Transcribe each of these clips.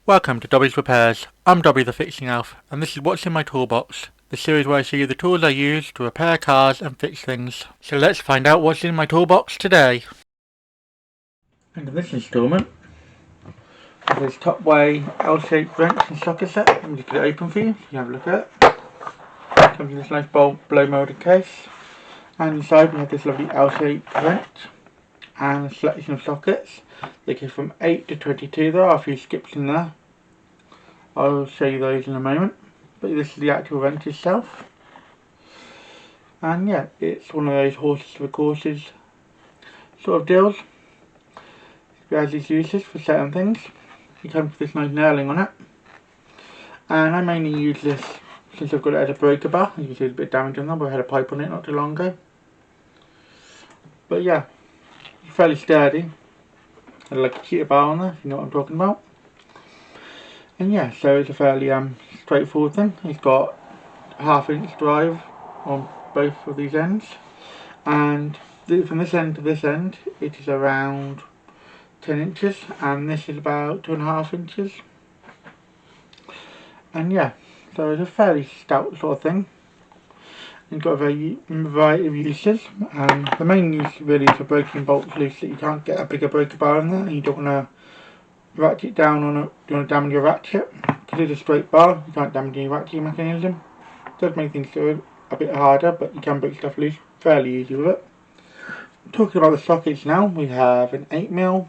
Welcome to Dobby's Repairs. I'm Dobby the Fixing Elf, and this is what's in my toolbox, the series where I show you the tools I use to repair cars and fix things. So let's find out what's in my toolbox today. And in this instalment, this Topway L-shape wrench and socket set. Let me just get it open for you so you can have a look at it. Comes in this nice blow molded case, and inside we have this lovely L-shaped wrench and a selection of sockets. They go from 8 to 22. There are a few skips in there. I'll show you those in a moment. But this is the actual wrench itself. And yeah, it's one of those horses for courses sort of deals. It has its uses for certain things. It comes with this nice knurling on it. And I mainly use this since I've got it as a breaker bar. You can see there's a bit of damage on there, but I had a pipe on it not too long ago. But yeah, it's fairly sturdy. I like a cheater bar on there, if you know what I'm talking about. And yeah, so it's a fairly straightforward thing. It's got a ½ inch drive on both of these ends, and from this end to this end it is around 10 inches, and this is about 2.5 inches. And yeah, so it's a fairly stout sort of thing. It's got a variety of uses, and the main use really is for breaking bolts loose that you can't get a bigger breaker bar in there, and you don't want to ratchet down on it. You want to damage your ratchet, because it's a straight bar, you can't damage any ratchet mechanism. It does make things a bit harder, but you can break stuff loose fairly easy with it. Talking about the sockets now, we have an 8mm,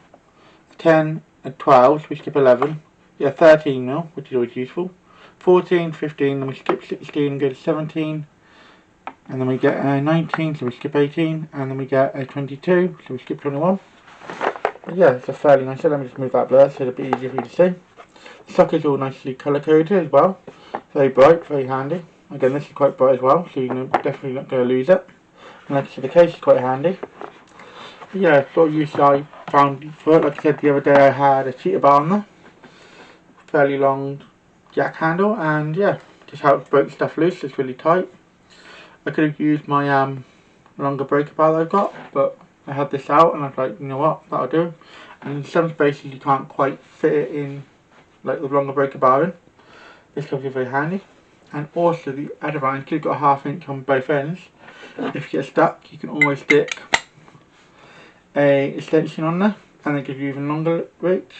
10 and 12, so we skip 11, yeah, 13mm, which is always useful, 14, 15, then we skip 16 and go to 17, and then we get a 19, so we skip 18, and then we get a 22, so we skip 21. But yeah, it's a fairly nice set. Let me just move that blur so it'll be easier for you to see. The sockets are all nicely colour coded as well. Very bright, very handy. Again, this is quite bright as well, so you're definitely not going to lose it. And like I said, the case is quite handy. But yeah, sort of use I found for it. Like I said the other day, I had a cheater bar on there. Fairly long jack handle, and yeah, just helps break stuff loose. It's really tight. I could have used my longer breaker bar that I've got, but I had this out and I was like, you know what, that'll do. And in some spaces you can't quite fit it in, like the longer breaker bar in. This comes in very handy. And also the advantage, because you've got a ½ inch on both ends, if you get stuck you can always stick a extension on there, and it gives you even longer reach.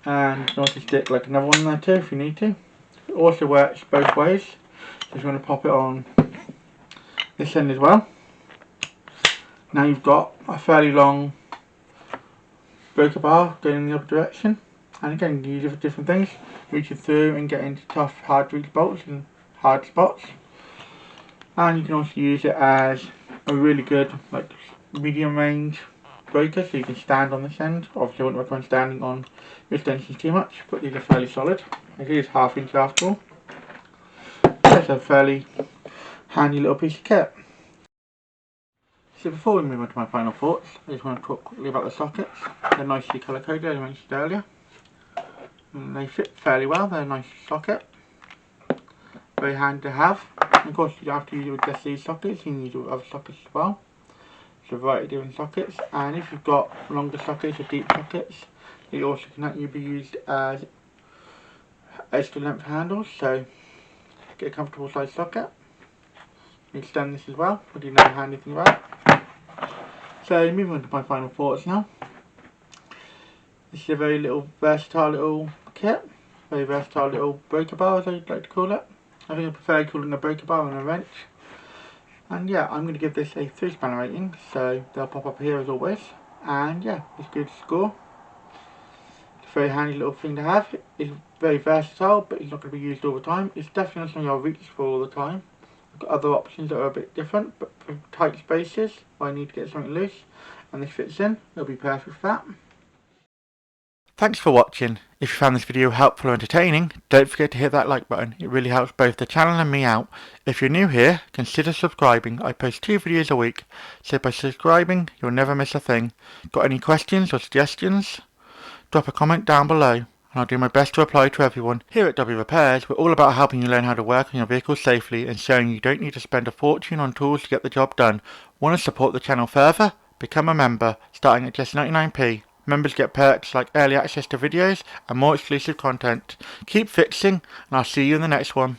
And you can also stick like another one there too if you need to. It also works both ways, so if you want to pop it on this end as well. Now you've got a fairly long breaker bar going in the other direction, and again you can use it for different things, reaching through and getting into tough, hard to reach bolts and hard spots. And you can also use it as a really good like medium range breaker, so you can stand on this end. Obviously I wouldn't recommend standing on your extensions too much, but these are fairly solid. It is ½ inch after all. It's a fairly handy little piece of kit. So before we move on to my final thoughts, I just want to talk quickly about the sockets. They're nicely colour coded as I mentioned earlier. And they fit fairly well, they're a nice socket. Very handy to have. And of course you don't have to use it with just these sockets, you can use it with other sockets as well. So a variety of different sockets, and if you've got longer sockets or deep sockets, they also can be used as extra length handles, so get a comfortable size socket. You extend this as well, I do know the handy thing about it. So moving on to my final thoughts now. This is a very versatile little kit, very versatile little breaker bar as I'd like to call it. I think I prefer calling it a breaker bar than a wrench. And yeah, I'm going to give this a 3-spanner rating, so they'll pop up here as always. And yeah, it's a good score. It's a very handy little thing to have. It's very versatile, but it's not going to be used all the time. It's definitely not something I'll reach for all the time. I've got other options that are a bit different, but for tight spaces where I need to get something loose and this fits in, it'll be perfect for that. Thanks for watching. If you found this video helpful or entertaining, don't forget to hit that like button. It really helps both the channel and me out. If you're new here, consider subscribing. I post 2 videos a week, so by subscribing you'll never miss a thing. Got any questions or suggestions? Drop a comment down below, and I'll do my best to reply to everyone. Here at Dobby Repairs, we're all about helping you learn how to work on your vehicle safely and showing you don't need to spend a fortune on tools to get the job done. Want to support the channel further? Become a member, starting at just 99p. Members get perks like early access to videos and more exclusive content. Keep fixing, and I'll see you in the next one.